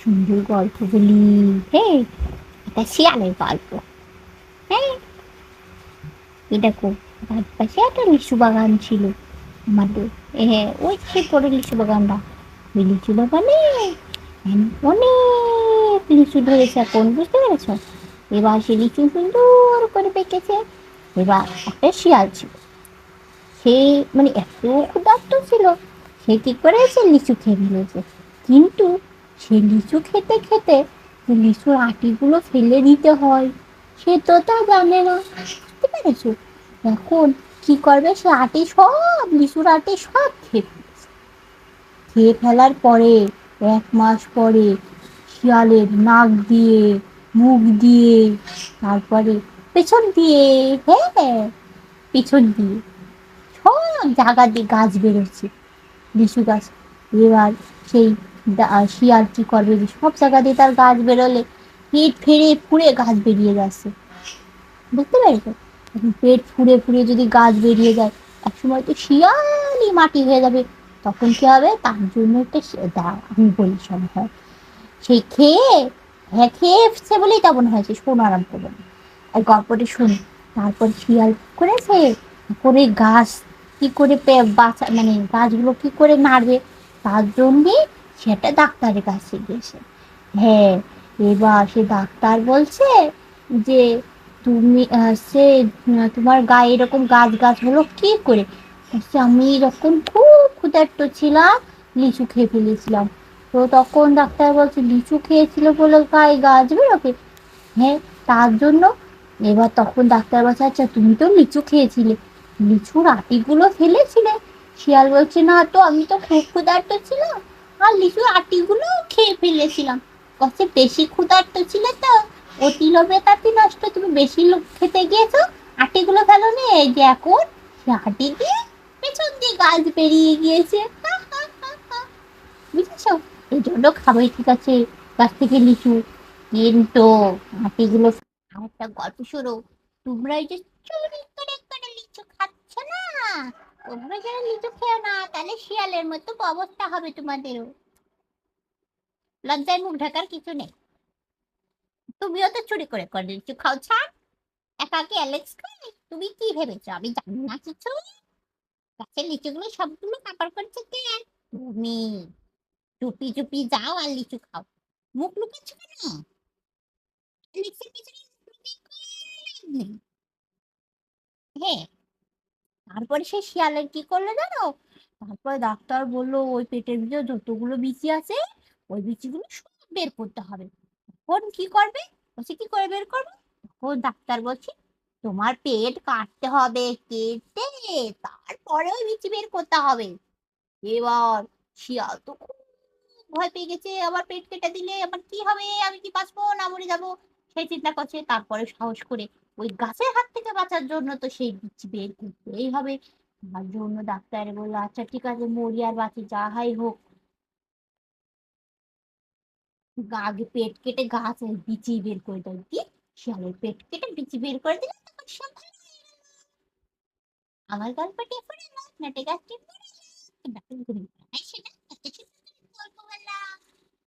সুন্দর গল্প বলি। হ্যাঁ, এটা শিয়ালের গল্প। হ্যাঁ, এই দেখো, তার পাশে একটা লিচু বাগান ছিল আমাদের। হ্যাঁ, ওই সে বড় লিচু বাগানটা। ওই লিচু বাগানে অনেক লিচু ধরেছে এখন, বুঝতে পেরেছ? এবার সে লিচু সুন্দর করে পেকেছে। এবার একটা শিয়াল ছিল, সে মানে এত ক্ষুধার্ত ছিল, সে কি করেছে লিচু খেয়ে ফেলেছে। কিন্তু সে লিচু খেতে খেতে যে লিচুর আটিগুলো ফেলে দিতে হয়, সে তো তা জানে না, বুঝতে পেরেছো? এখন কি করবে, সে আটি সব লিচুর আটি সব খেয়ে ফেলেছে। খেয়ে ফেলার পরে 1 মাস পরে শিয়ালের নাক দিয়ে, মুখ দিয়ে, তারপরে পেছন দিয়ে, হ্যাঁ পেছন দিয়ে সব জায়গা দিয়ে গাছ বেরোচ্ছে, লিচু গাছ। এবার সেই শিয়াল কি করবে, যে সব জায়গা দিয়ে তার গাছ বেরোলে পেট ফেড়ে ফুঁড়ে গাছ বেরিয়ে যাচ্ছে, বুঝতে পেরেছো? এখন পেট ফুঁড়ে ফুঁড়ে যদি গাছ বেরিয়ে যায়, একসময় তো শিয়ালই মাটি হয়ে যাবে। তখন কি হবে, তার জন্য একটা আমি বলি সব হয়, সেই খেয়ে, হ্যাঁ খেয়ে এসছে বলেই তেমন হয়েছে, শোনো আরাম করবো না, আর গল্পটি শুনি। তারপর শিয়াল করেছে করে গাছ কি করে বাঁচা, মানে গাছগুলো কি করে নাড়বে, তার জন্যে সেটা ডাক্তারের কাছে গেছে। হ্যাঁ, এবার সে ডাক্তার বলছে যে তুমি তোমার গায়ে এরকম গাছ গাছ হলো কি করে? বলছে, আমি এরকম খুব ক্ষুধার্ত ছিলাম, লিচু খেয়ে ফেলেছিলাম। তো তখন ডাক্তার বলছে, লিচু খেয়েছিল বলে গায়ে গাছ বেরোবে? হ্যাঁ, তার জন্য। এবার তখন ডাক্তার বলছে, আচ্ছা তুমি তো লিচু খেয়েছিলে, লিচুর আটিগুলো ফেলেছিলে? শিয়াল বলছে, না তো, আমি তো খুব ক্ষুধার্ত ছিলাম আর লিচুর আটিগুলো খেয়ে ফেলেছিলাম। বলছে, বেশি ক্ষুধার্ত ছিলে তো, অতি লোভে তাতি নষ্ট, তুমি বেশি লোভ খেতে গিয়েছো, আটিগুলো ফেলোনি, এই যে এখন সে আটি দিয়ে পেছন দিয়ে গাছ বেরিয়ে গিয়েছে। বুঝেছো? এই জন্য খাবোই, ঠিক আছে, গাছ থেকে লিচু, কিন্তু আটিগুলো। আর একটা গল্প শোনো, তোমরা এই যে চুরি করে করে লিচু খাচ্ছ না, তোমরা যারা লিচু খেও না, তাহলে শিয়ালের মতো অবস্থা হবে তোমাদেরও। লজ্জায় মুখ ঢাকার কিছু নেই। তুমিও তো চুরি করে করে লিচু খাও, ছাড়। একা কি অ্যালেক্স খাই? তুমি কি ভেবেছো আমি জানি না কিছু? গাছের লিচুগুলো সবগুলো কাবার করছে কে? তুমি। চুপি চুপি যাও আর লিচু খাও। মুখ লুকাচ্ছ কেন? অ্যালেক্সের পিছনে লুকিয়ে কোনো লাভ নেই। হ্যাঁ, তারপরে সে শিয়ালের কি করলো জানো? তারপরে ডাক্তার বললো, ওই পেটের ভিতরে যতগুলো বিচি আছে, ওই বিচিগুলো সব বের করতে হবে। তখন কি করবে? বলছে, কি করে বের করবে? তখন ডাক্তার বলছে, তোমার পেট কাটতে হবে, কেটে তারপরে ওই বিচি বের করতে হবে। এবার শিয়াল তো খুব ভয় পেয়ে গেছে, আবার পেট কেটে দিলে আবার কি হবে, আমি কি বাঁচবো না মরে যাবো, সেই চিন্তা করছে। তারপরে সাহস করে ওই গাছের হাত থেকে বাঁচার জন্য তো সেই বিচি বের করতেই হবে। তার জন্য ডাক্তার বললো, আচ্ছা ঠিক আছে, মরি আর বাঁচি যা হাই হোক, আগে পেট কেটে গাছের বিচি বের করে দেয়। কি, শিয়ালের পেট কেটে বিচি বের করে দিলে তখন সব ভালো হয়ে গেল। আমার গল্পটি পড়ে না, নাটে গাছটি পড়ে না, সেটা